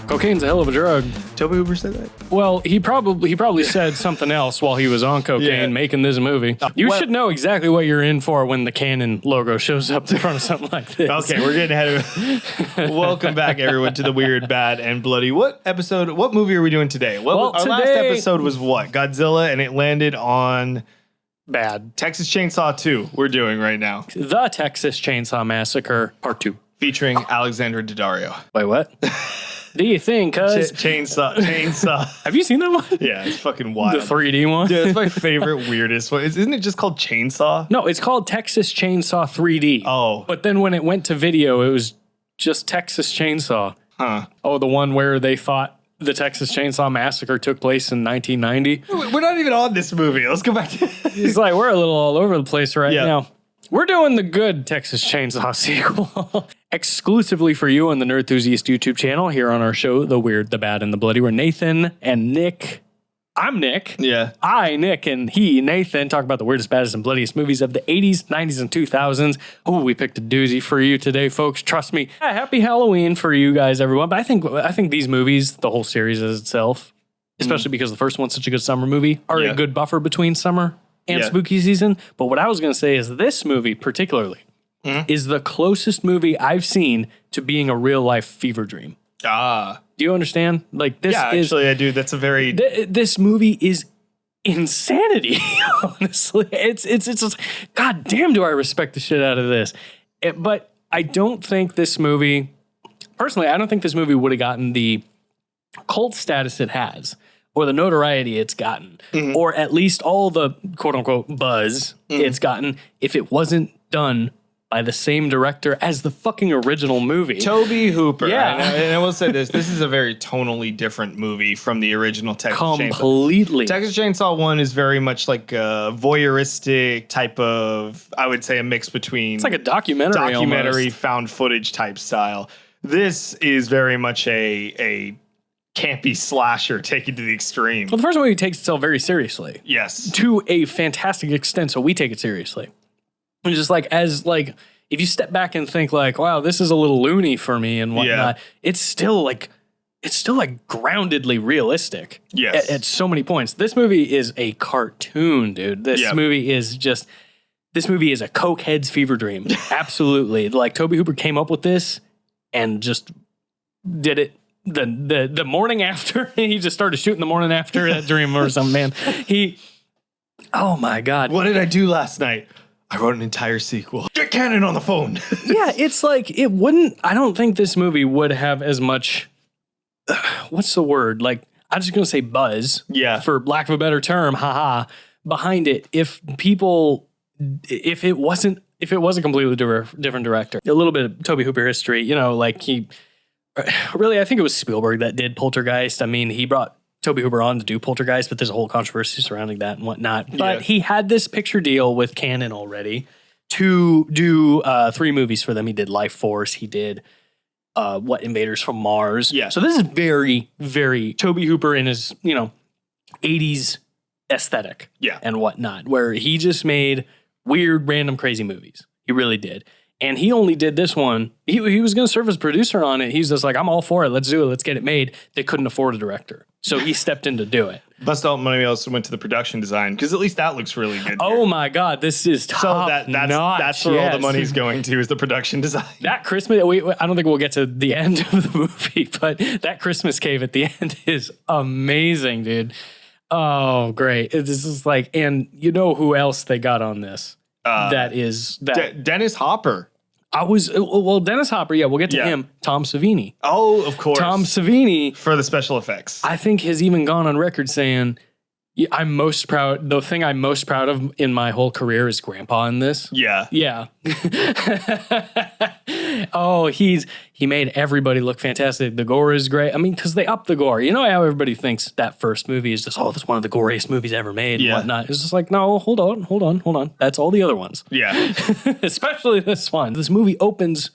Cocaine's a hell of a drug. Tobe Hooper said that? Well, he probably said something else while he was on cocaine making this movie. You should know exactly what you're in for when the Canon logo shows up in front of something like this. Okay, we're getting ahead of it. Welcome back, everyone, to the Weird, Bad, and Bloody. What movie are we doing today? Our last episode was what? Godzilla, and it landed on... Bad. Texas Chainsaw 2 we're doing right now. The Texas Chainsaw Massacre Part 2. Featuring Alexandra Daddario. Wait, what? Do you think, cuz? Chainsaw. Have you seen that one? Yeah, it's fucking wild. The 3D one? Dude, it's my favorite, weirdest one. Isn't it just called Chainsaw? No, it's called Texas Chainsaw 3D. Oh. But then when it went to video, it was just Texas Chainsaw. Huh. Oh, the one where they thought the Texas Chainsaw Massacre took place in 1990. We're not even on this movie. Let's go back to It's like, we're a little all over the place right now. We're doing the good Texas Chainsaw sequel exclusively for you on the Nerdthusiast YouTube channel here on our show, The Weird, the Bad, and the Bloody, where Nathan and Nick, I'm Nick. Yeah. Nick, and he, Nathan, talk about the weirdest, baddest, and bloodiest movies of the 80s, 90s, and 2000s. Oh, we picked a doozy for you today, folks. Trust me. Happy Halloween for you guys, everyone. But I think these movies, the whole series as itself, especially because the first one's such a good summer movie, are a good buffer between summer and spooky season. But what I was going to say is this movie particularly is the closest movie I've seen to being a real life fever dream. Ah. Do you understand? Like this actually I do. That's a very... this movie is insanity, honestly. It's just, God damn, do I respect the shit out of this. But I don't think this movie, personally, I don't think this movie would have gotten the cult status it has, or the notoriety it's gotten, or at least all the quote-unquote buzz it's gotten if it wasn't done by the same director as the fucking original movie. Tobe Hooper. Yeah. And I will say this is a very tonally different movie from the original Texas Chainsaw. Completely. Texas Chainsaw 1 is very much like a voyeuristic type of, I would say, a mix between... It's like a documentary almost. Found footage type style. This is very much a campy slasher taken to the extreme. Well, the first movie takes itself very seriously. Yes. To a fantastic extent, so we take it seriously. And just if you step back and think like, wow, this is a little loony for me and whatnot, it's still groundedly realistic. Yes. At so many points. This movie is a cartoon, dude. This movie is a cokehead's fever dream. Absolutely. Like Tobe Hooper came up with this and just did it the morning after. He just started shooting the morning after that dream or something, man. Oh my God. What did I do last night? I wrote an entire sequel. Get Cannon on the phone. Yeah, it's like, I don't think this movie would have as much, what's the word? Like, I'm just going to say buzz. Yeah. For lack of a better term, behind it. If it wasn't a completely different director. A little bit of Tobe Hooper history, I think it was Spielberg that did Poltergeist. I mean, he brought Tobe Hooper on to do Poltergeist, but there's a whole controversy surrounding that and whatnot. But he had this picture deal with Canon already to do 3 movies for them. He did Life Force. He did Invaders from Mars. Yeah. So this is very, very Tobe Hooper in his 80s aesthetic and whatnot, where he just made weird, random, crazy movies. He really did. And he only did this one. He was going to serve as producer on it. He's just like, I'm all for it. Let's do it. Let's get it made. They couldn't afford a director. So he stepped in to do it. Bust all money also went to the production design, because at least that looks really good. Oh my God, this is top notch. That's where all the money's going to, is the production design. That Christmas, I don't think we'll get to the end of the movie, but that Christmas cave at the end is amazing, dude. Oh, great. This is like, and you know who else they got on this? Dennis Hopper. Dennis Hopper, we'll get to him. Tom Savini. Oh, of course. Tom Savini. For the special effects. I think has even gone on record saying, I'm most proud, the thing I'm most proud of in my whole career is Grandpa in this. Yeah. Yeah. Oh, he made everybody look fantastic. The gore is great. I mean, because they upped the gore. You know how everybody thinks that first movie is just, that's one of the goriest movies ever made and whatnot. It's just like, no, hold on. That's all the other ones. Yeah. Especially this one. This movie opens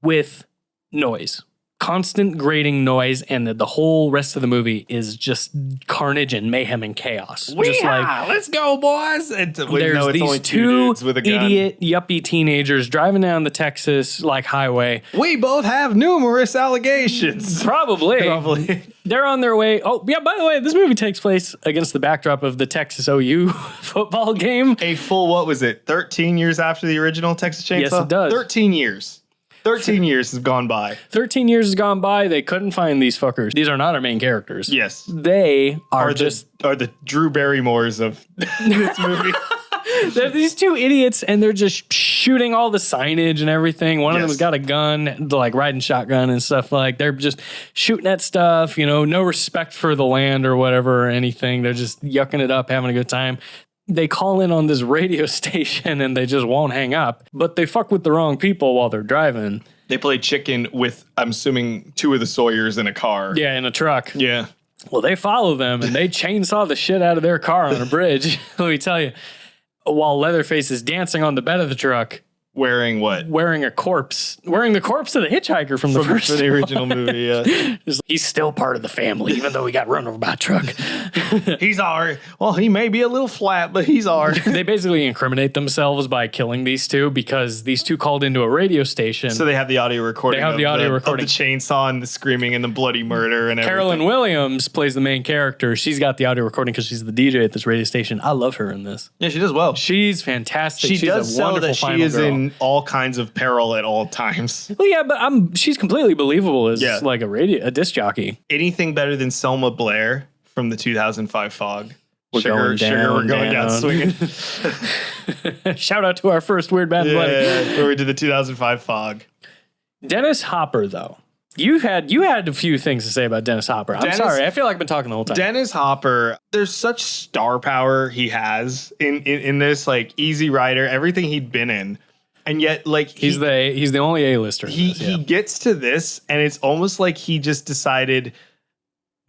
with noise. constant grating noise, and the whole rest of the movie is just carnage and mayhem and chaos. Just like, let's go, boys. there's these two idiot yuppie teenagers driving down the Texas like highway. We both have numerous allegations. Probably. They're on their way. Oh, yeah, by the way, this movie takes place against the backdrop of the Texas OU football game. A full, what was it, 13 years after the original Texas Chainsaw? Yes, it does. 13 years. 13 years has gone by. 13 years has gone by. They couldn't find these fuckers. These are not our main characters. Yes. They are the Drew Barrymores of this movie. They're these two idiots, and they're just shooting all the signage and everything. One of them's got a gun, like riding shotgun and stuff. Like they're just shooting at stuff. No respect for the land or whatever or anything. They're just yucking it up, having a good time. They call in on this radio station and they just won't hang up. But they fuck with the wrong people while they're driving. They play chicken with, I'm assuming, two of the Sawyers in a car. Yeah, in a truck. Yeah. Well, they follow them and they chainsaw the shit out of their car on a bridge. Let me tell you. While Leatherface is dancing on the bed of the truck. Wearing what? Wearing the corpse of the hitchhiker from the original movie, yeah. He's still part of the family, even though he got run over by a truck. He's ours. Well, he may be a little flat, but he's ours. They basically incriminate themselves by killing these two because these two called into a radio station. So they have the audio recording. Of the chainsaw and the screaming and the bloody murder and everything. Carolyn Williams plays the main character. She's got the audio recording because she's the DJ at this radio station. I love her in this. Yeah, she does well. She's fantastic. She's a wonderful that she is girl. In all kinds of peril at all times. Well, yeah, but she's completely believable as like a disc jockey. Anything better than Selma Blair from the 2005 Fog? We're going down swinging. Shout out to our first Weird Bad Bloody. Where we did the 2005 Fog. Dennis Hopper, though. You had a few things to say about Dennis Hopper. I'm sorry. I feel like I've been talking the whole time. Dennis Hopper, there's such star power he has in this, like, Easy Rider, everything he'd been in. And yet, like, he's the only A-lister. He gets to this, and it's almost like he just decided,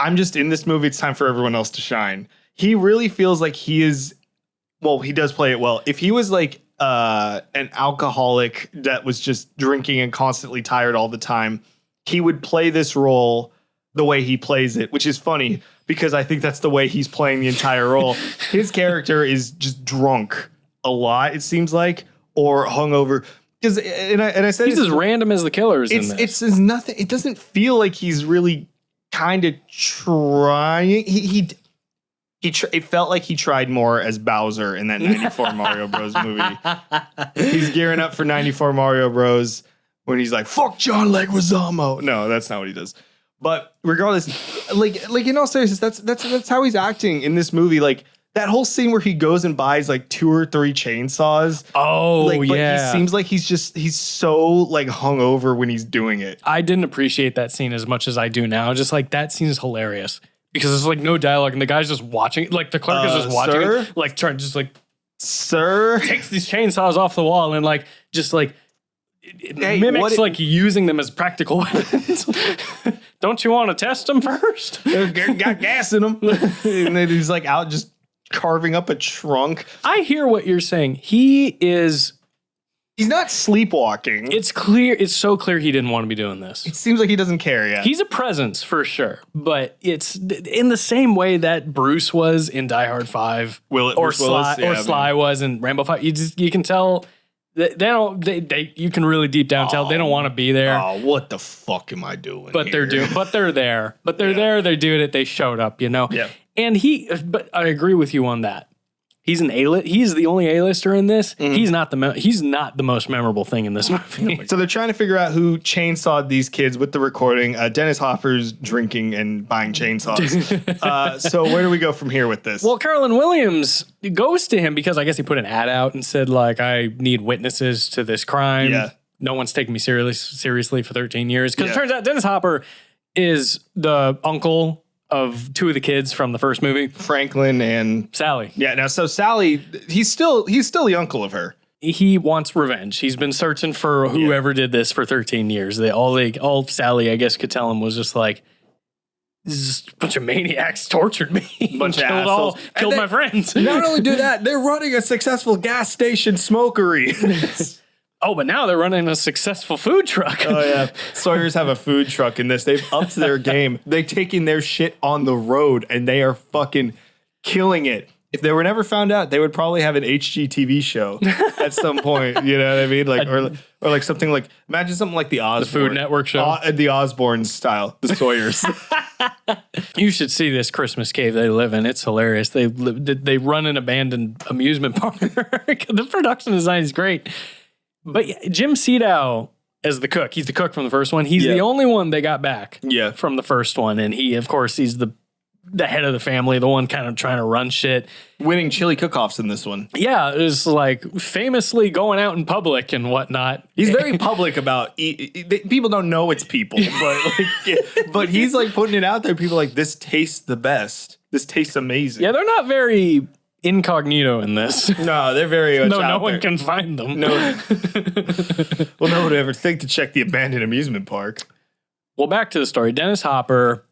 I'm just in this movie. It's time for everyone else to shine. He really feels like he is. Well, he does play it well. If he was like an alcoholic that was just drinking and constantly tired all the time, he would play this role the way he plays it, which is funny because I think that's the way he's playing the entire role. His character is just drunk a lot, it seems like. Or hungover, because and I said he's as random as the killers. It's nothing. It doesn't feel like he's really kind of trying. It felt like he tried more as Bowser in that 94 Mario Bros. Movie. He's gearing up for 94 Mario Bros. When he's like, "Fuck John Leguizamo." No, that's not what he does. But regardless, like in all seriousness, that's how he's acting in this movie. Like. That whole scene where he goes and buys like 2 or 3 chainsaws. Oh, like, yeah. But he seems like he's so like hungover when he's doing it. I didn't appreciate that scene as much as I do now. Just like that scene is hilarious because there's like no dialogue and the guy's just watching. Like the clerk is just watching it, like trying just like, sir, takes these chainsaws off the wall and like just like mimics like using them as practical weapons. Don't you want to test them first? Got gas in them, and then he's like out just. Carving up a trunk. I hear what you're saying. He's not sleepwalking. It's clear. It's so clear he didn't want to be doing this. It seems like he doesn't care yet. He's a presence for sure, but it's in the same way that Bruce was in Die Hard 5, Sly was in Rambo 5. You can tell that you can really deep down tell they don't want to be there. Oh, what the fuck am I doing? But they're there. But they're there. They're doing it. They showed up. Yeah. And but I agree with you on that. He's he's the only A-lister in this. Mm-hmm. He's not the most memorable thing in this movie. So they're trying to figure out who chainsawed these kids with the recording. Dennis Hopper's drinking and buying chainsaws. So where do we go from here with this? Well, Carolyn Williams goes to him because I guess he put an ad out and said like, I need witnesses to this crime. Yeah. No one's taken me seriously for 13 years. Because it turns out Dennis Hopper is the uncle of 2 of the kids from the first movie, Franklin and Sally. Yeah, now so Sally, he's still the uncle of her. He wants revenge. He's been searching for whoever did this for 13 years. All Sally, I guess, could tell him was just like, this bunch of maniacs tortured me. Bunch of assholes. Killed my friends. Not only do that, they're running a successful gas station smokery. Oh, but now they're running a successful food truck. Oh, yeah. Sawyers have a food truck in this. They've upped their game. They've taken their shit on the road, and they are fucking killing it. If they were never found out, they would probably have an HGTV show at some point. You know what I mean? Like, or like something like, imagine something like the Osbourne. The Food Network show. The Osbourne style. The Sawyers. You should see this Christmas cave they live in. It's hilarious. They run an abandoned amusement park. The production design is great. But Jim Sedow as the cook, he's the cook from the first one. He's the only one they got back from the first one. And he, of course, he's the head of the family, the one kind of trying to run shit. Winning chili cook-offs in this one. Yeah, it was like famously going out in public and whatnot. He's very public about people don't know it's people, but he's like putting it out there. People are like, this tastes the best. This tastes amazing. Yeah, they're not very incognito in this. No, they're very much no one can find them. No. Well, no one would ever think to check the abandoned amusement park. Well, back to the story. Dennis Hopper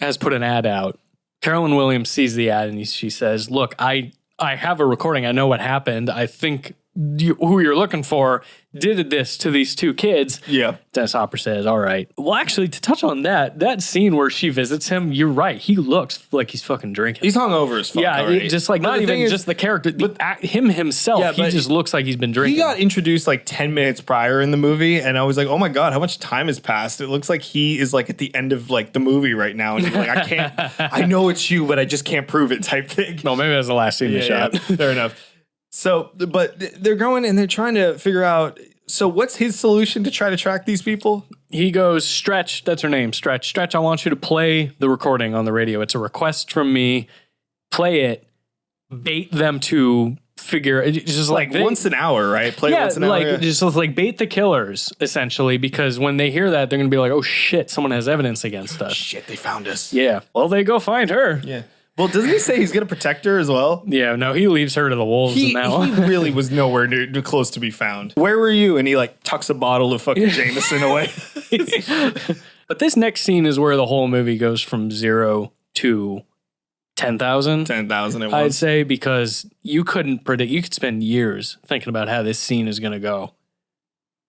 has put an ad out. Carolyn Williams sees the ad and she says, look, I have a recording. I know what happened. I think who you're looking for did this to these two kids. Yeah. Dennis Hopper says, all right. Well, actually, to touch on that scene where she visits him, you're right. He looks like he's fucking drinking. He's hungover as fuck already. Just like, not even just the character, him himself, he just looks like he's been drinking. He got introduced like 10 minutes prior in the movie, and I was like, oh my God, how much time has passed? It looks like he is like at the end of like the movie right now, and he's like, I can't, I know it's you, but I just can't prove it type thing. No, maybe that's the last scene they shot. Yeah, fair enough. So, but they're going and they're trying to figure out, so what's his solution to try to track these people? He goes, Stretch, that's her name, Stretch. Stretch, I want you to play the recording on the radio. It's a request from me. Play it. Bait them to figure, just like once an hour, right? Play once an hour. Just like bait the killers, essentially, because when they hear that, they're going to be like, oh shit, someone has evidence against us. Shit, they found us. Yeah. Well, they go find her. Yeah. Well, doesn't he say he's going to protect her as well? Yeah, no, he leaves her to the wolves in that one. He really was nowhere near close to be found. Where were you? And he like tucks a bottle of fucking Jameson away. But this next scene is where the whole movie goes from 0 to 10,000. 10,000 at once. I'd say, because you couldn't predict. You could spend years thinking about how this scene is going to go,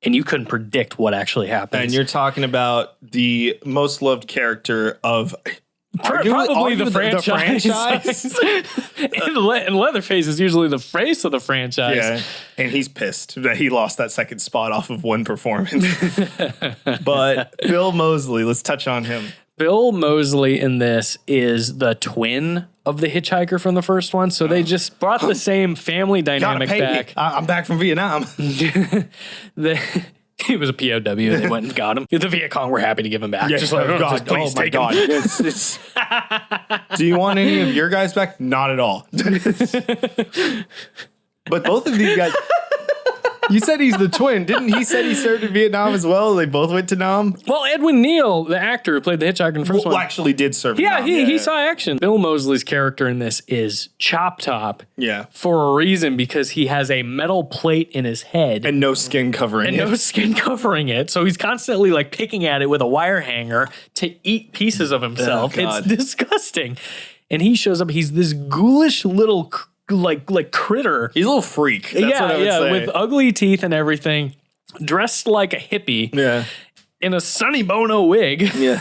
and you couldn't predict what actually happens. And you're talking about the most loved character of... Probably the franchise. And Leatherface is usually the face of the franchise. Yeah, and he's pissed that he lost that second spot off of one performance. But Bill Moseley, let's touch on him. Bill Moseley in this is the twin of the hitchhiker from the first one. So they just brought the same family dynamic back. I'm back from Vietnam. He was a POW. They went and got him. The Viet Cong were happy to give him back. Yeah, just like, God, please take him. It's do you want any of your guys back? Not at all. But both of these guys... You said he's the twin. Didn't he say he served in Vietnam as well? They both went to Nam? Well, Edwin Neal, the actor who played the hitchhiker in the first one. Actually did serve in Nam. He saw action. Bill Moseley's character in this is Chop Top. Yeah. For a reason, because he has a metal plate in his head. And no skin covering it. So he's constantly like picking at it with a wire hanger to eat pieces of himself. Oh, it's disgusting. And he shows up. He's this ghoulish little like critter. He's a little freak. That's what I would say. With ugly teeth and everything, dressed like a hippie. Yeah. In a Sonny Bono wig. Yeah.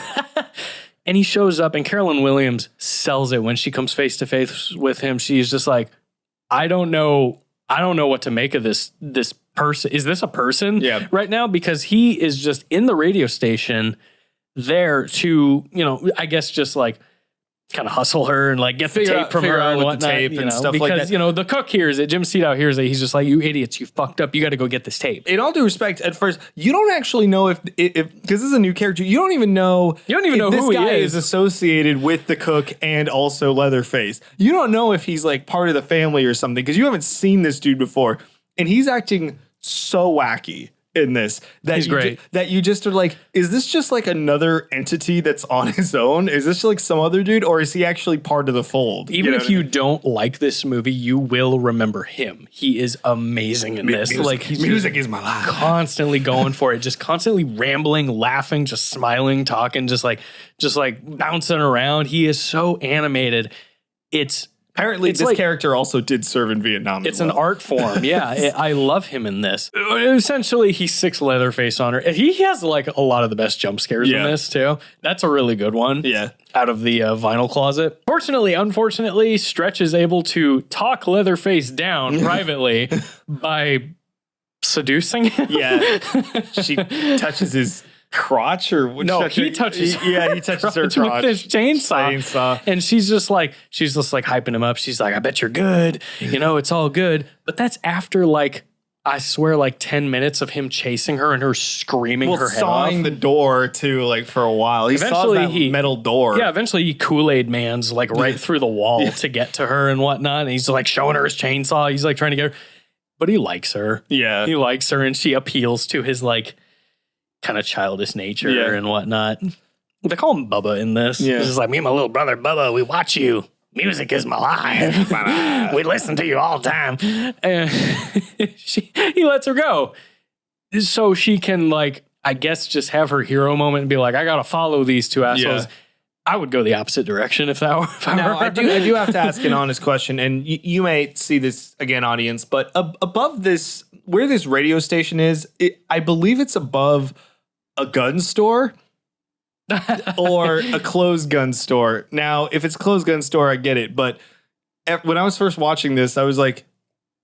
And he shows up, and Carolyn Williams sells it when she comes face to face with him. She's just like, I don't know what to make of this person. Is this a person? Yeah. Right now? Because he is just in the radio station there to, I guess just like kind of hustle her and like get the tape from her and whatnot, tape and stuff because, like that. The cook hears it. Jim Sedow hears it. He's just like, you idiots, you fucked up. You got to go get this tape. In all due respect, at first, you don't actually know if because this is a new character, you don't even know if who this guy he is associated with the cook and also Leatherface. You don't know if he's like part of the family or something because you haven't seen this dude before, and he's acting so wacky in this that he's great. That you just are like, is this just like another entity that's on his own? Is this like some other dude, or is he actually part of the fold? Even if you don't like this movie, you will remember him. He is amazing in this. Music is my life. Constantly going for it, just constantly rambling, laughing, just smiling, talking, just like bouncing around. He is so animated. It's Apparently, this character also did serve in Vietnam. It's an art form. Yeah, I love him in this. Essentially, he sicks Leatherface on her. He has like a lot of the best jump scares in this too. That's a really good one. Yeah. Out of the vinyl closet. Unfortunately, Stretch is able to talk Leatherface down privately by seducing him. Yeah. She touches his crotch or no, he touches he touches her crotch with his chainsaw. And she's just like hyping him up. She's like, I bet you're good. It's all good. But that's after like, I swear, like 10 minutes of him chasing her and her screaming her head off. Sawing the door too, like for a while. He saws that metal door. Yeah, eventually he Kool-Aid Man's like right through the wall to get to her and whatnot. And he's like showing her his chainsaw. He's like trying to get her. But he likes her. Yeah. He likes her and she appeals to his like kind of childish nature and whatnot. They call him Bubba in this. Yeah. He's just like, me and my little brother Bubba, we watch you. Music is my life. We listen to you all the time. And he lets her go. So she can like, I guess just have her hero moment and be like, I got to follow these two assholes. Yeah. I would go the opposite direction if that were. I do have to ask an honest question, and you may see this again, audience, but above this, where this radio station is, I believe it's above a gun store or a closed gun store. Now, if it's a closed gun store, I get it. But when I was first watching this, I was like,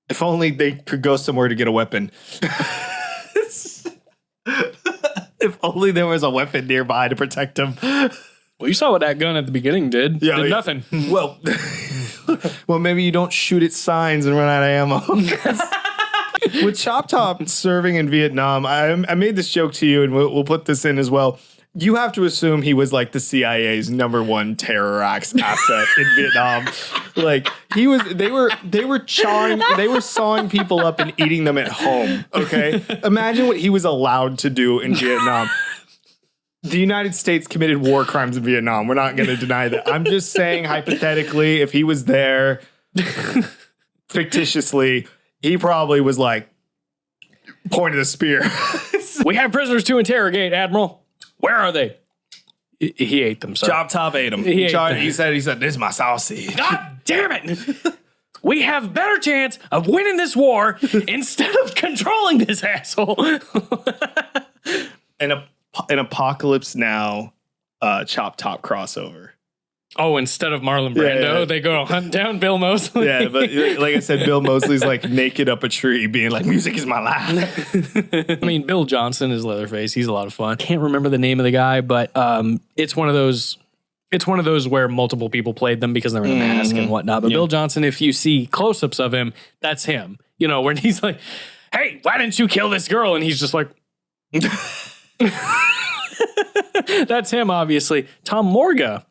if only they could go somewhere to get a weapon. If only there was a weapon nearby to protect them. Well, you saw what that gun at the beginning did. Yeah, did nothing. Well, maybe you don't shoot at signs and run out of ammo. With Chop Top serving in Vietnam, I made this joke to you, and we'll put this in as well. You have to assume he was like the CIA's #1 terror asset in Vietnam. Like they were sawing people up and eating them at home. Okay, imagine what he was allowed to do in Vietnam. The United States committed war crimes in Vietnam. We're not going to deny that. I'm just saying, hypothetically, if he was there fictitiously, he probably was like, pointed a spear. We have prisoners to interrogate, Admiral. Where are they? He ate them, sir. Chop Top ate them. He said, this is my sausage. God damn it. We have better chance of winning this war instead of controlling this asshole. An Apocalypse Now Chop Top crossover. Oh, instead of Marlon Brando, they go hunt down Bill Moseley. Yeah, but like I said, Bill Moseley's like naked up a tree being like, music is my life. I mean, Bill Johnson is Leatherface. He's a lot of fun. Can't remember the name of the guy, but it's one of those where multiple people played them because they're in a mask and whatnot. But Bill Johnson, if you see close-ups of him, that's him. When he's like, hey, why didn't you kill this girl? And he's just like... That's him, obviously. Tom Morga.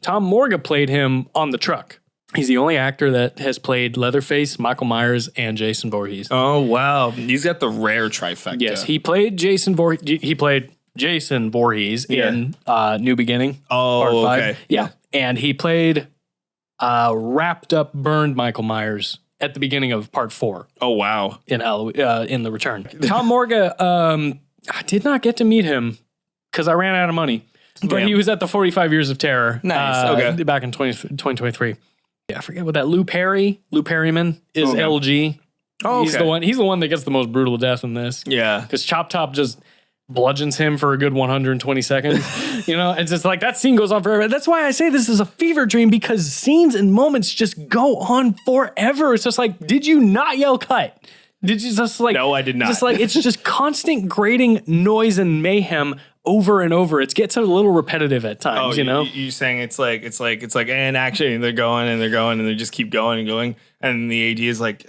Tom Morga played him on The Truck. He's the only actor that has played Leatherface, Michael Myers, and Jason Voorhees. Oh, wow. He's got the rare trifecta. Yes, he played Jason Voorhees. He played Jason Voorhees in New Beginning. Oh, Part 5. Okay. Yeah. And he played wrapped up, burned Michael Myers at the beginning of Part 4. Oh, wow. In The Return. Tom Morga, I did not get to meet him because I ran out of money. But he was at the 45 Years of Terror. Nice. Okay. Back in 2023. Yeah, I forget what that Lou Perryman is. LG. Oh, okay. He's the one that gets the most brutal death in this. Yeah. Because Chop Top just bludgeons him for a good 120 seconds. It's just like that scene goes on forever. That's why I say this is a fever dream, because scenes and moments just go on forever. It's just like, did you not yell cut? Did you just like... No, I did not. Just like, it's just constant grating noise and mayhem over and over. It gets a little repetitive at times, You saying it's like, and actually they're going and they just keep going and going. And the AD is like...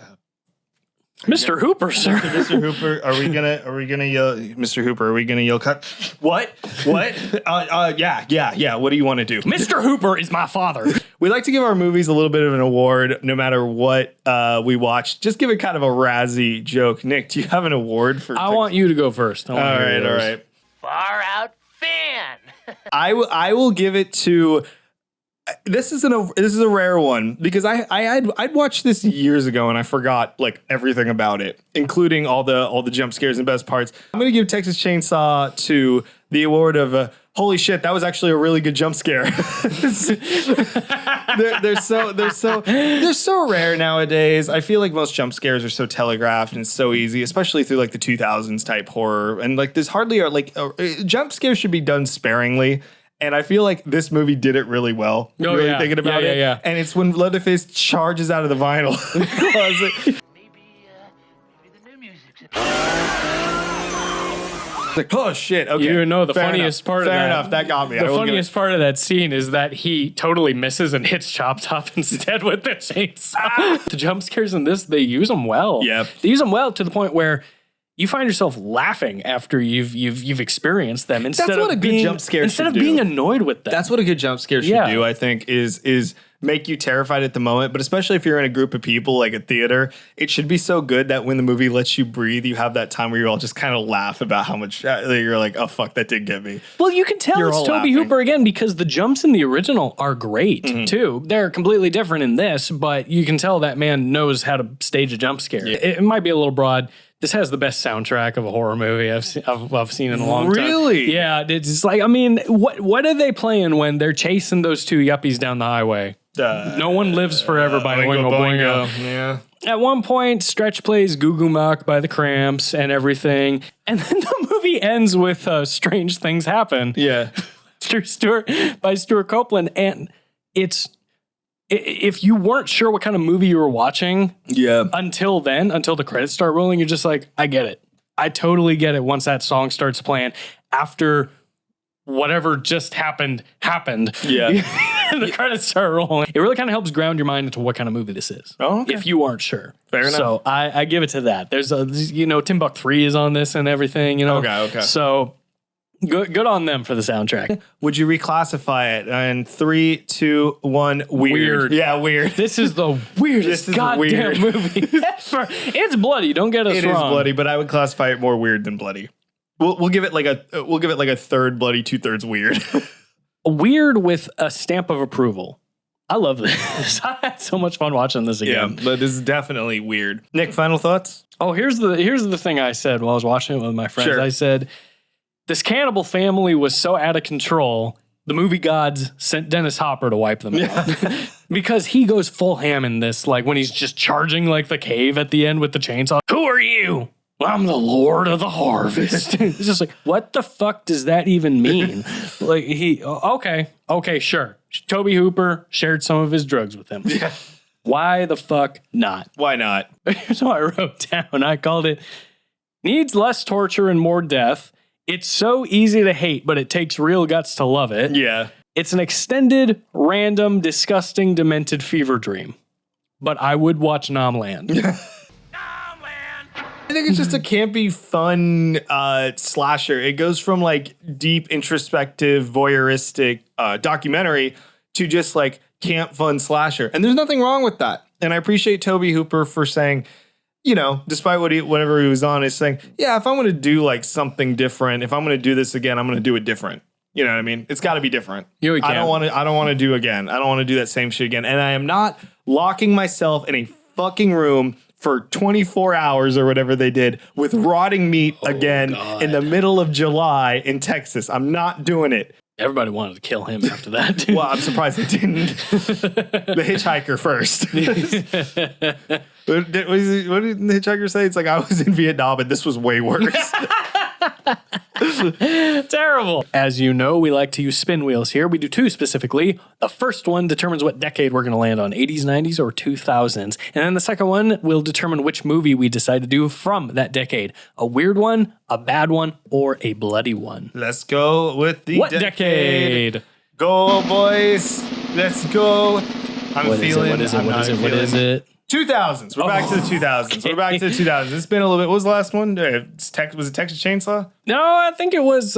Mr. Hooper, sir. Mr. Hooper, are we gonna yell? Mr. Hooper, are we gonna yell cut? What? Yeah. What do you want to do? Mr. Hooper is my father. We like to give our movies a little bit of an award, no matter what we watch. Just give it kind of a Razzie joke. Nick, do you have an award for? I want you to go first. All right. Far out fan. I will give it to. This is a rare one because I'd watched this years ago and I forgot like everything about it, including all the jump scares and best parts. I'm gonna give Texas Chainsaw to the award of holy shit, that was actually a really good jump scare. they're so rare nowadays. I feel like most jump scares are so telegraphed and so easy, especially through like the 2000s type horror. And like there's hardly jump scares should be done sparingly. And I feel like this movie did it really well. Thinking about it. Yeah. And it's when Leatherface charges out of the vinyl closet. Maybe the new music's Like, oh shit, okay. You know the funniest part of that. Fair enough, that got me. The funniest part of that scene is that he totally misses and hits Chop Top instead with the chainsaw. The jump scares in this, they use them well. Yep. They use them well to the point where you find yourself laughing after you've experienced them instead That's what of a good being, jump scare instead should of do. being annoyed with them. That's what a good jump scare should do, I think, is make you terrified at the moment. But especially if you're in a group of people like a theater, it should be so good that when the movie lets you breathe, you have that time where you all just kind of laugh about how much you're like, oh, fuck, that did get me. Well, you can tell You're it's all Tobe laughing. Hooper again because the jumps in the original are great too. They're completely different in this, but you can tell that man knows how to stage a jump scare. Yeah. It might be a little broad. This has the best soundtrack of a horror movie I've seen in a long time. Really? Yeah, it's like, I mean, what are they playing when they're chasing those two yuppies down the highway? No One Lives Forever by Oingo Boingo. Yeah. At one point, Stretch plays Goo Goo Mock by the Cramps and everything, and then the movie ends with Strange Things Happen. Yeah. by Stuart Copeland, and it's if you weren't sure what kind of movie you were watching, until the credits start rolling, you're just like, I get it. I totally get it once that song starts playing. After whatever just happened. Yeah. And the credits start rolling. It really kind of helps ground your mind into what kind of movie this is. Oh, okay. If you aren't sure. Fair enough. So I give it to that. There's Timbuk 3 is on this and everything, Okay. So good on them for the soundtrack. Would you reclassify it in 3, 2, 1, weird? Yeah, weird. This is the weirdest goddamn weird. movie ever. It's bloody. Don't get us It wrong. is bloody, but I would classify it more weird than bloody. We'll give it like a third bloody, 2/3 weird. Weird with a stamp of approval. I love this. I had so much fun watching this again. But this is definitely weird. Nick, final thoughts? Oh, here's the thing I said while I was watching it with my friends. Sure. I said, this cannibal family was so out of control, the movie gods sent Dennis Hopper to wipe them out. Because he goes full ham in this, like when he's just charging like the cave at the end with the chainsaw. Who are you? I'm the Lord of the Harvest. It's just like, what the fuck does that even mean? Like okay, sure. Tobe Hooper shared some of his drugs with him. Yeah. Why the fuck not? Why not? Here's what I wrote down. I called it, needs less torture and more death. It's so easy to hate, but it takes real guts to love it. Yeah. It's an extended, random, disgusting, demented fever dream. But I would watch Nomland. I think it's just a campy, fun slasher. It goes from like deep, introspective, voyeuristic documentary to just like camp, fun slasher. And there's nothing wrong with that. And I appreciate Tobe Hooper for saying, despite whatever he was on, is saying, yeah, if I'm going to do like something different, if I'm going to do this again, I'm going to do it different. You know what I mean? It's got to be different. I don't want to do again. I don't want to do that same shit again. And I am not locking myself in a fucking room for 24 hours or whatever they did with rotting meat again in the middle of July in Texas. I'm not doing it. Everybody wanted to kill him after that. Well, I'm surprised they didn't. The hitchhiker first. What did the hitchhiker say? It's like, I was in Vietnam and this was way worse. Terrible. As you know, we like to use spin wheels here. We do two specifically. The first one determines what decade we're going to land on, 80s, 90s, or 2000s. And then the second one will determine which movie we decide to do from that decade. A weird one, a bad one, or a bloody one. Let's go with the What decade? Go, boys. Let's go. What is it? 2000s. We're back to the 2000s. Okay. We're back to the 2000s. It's been a little bit. What was the last one? Was it Texas Chainsaw? No, I think it was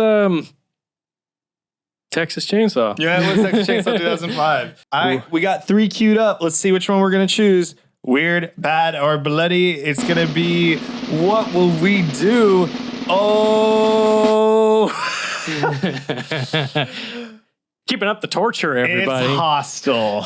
Texas Chainsaw. Yeah, it was Texas Chainsaw 2005. All right, we got 3 queued up. Let's see which one we're going to choose. Weird, bad, or bloody. It's going to be, what will we do? Oh. Keeping up the torture, everybody. It's hostile.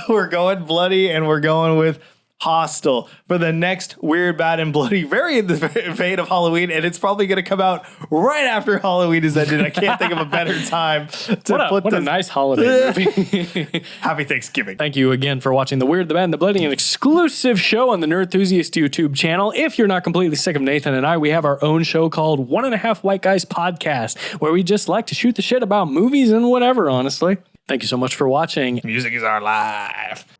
We're going bloody, and we're going with Hostel for the next Weird, Bad, and Bloody, very in the vein of Halloween, and it's probably going to come out right after Halloween is ended. I can't think of a better time to What a nice holiday movie. Happy Thanksgiving. Thank you again for watching The Weird, the Bad, and the Bloody, an exclusive show on the Nerdthusiast YouTube channel. If you're not completely sick of Nathan and I, we have our own show called 1.5 White Guys Podcast, where we just like to shoot the shit about movies and whatever, honestly. Thank you so much for watching. Music is our life.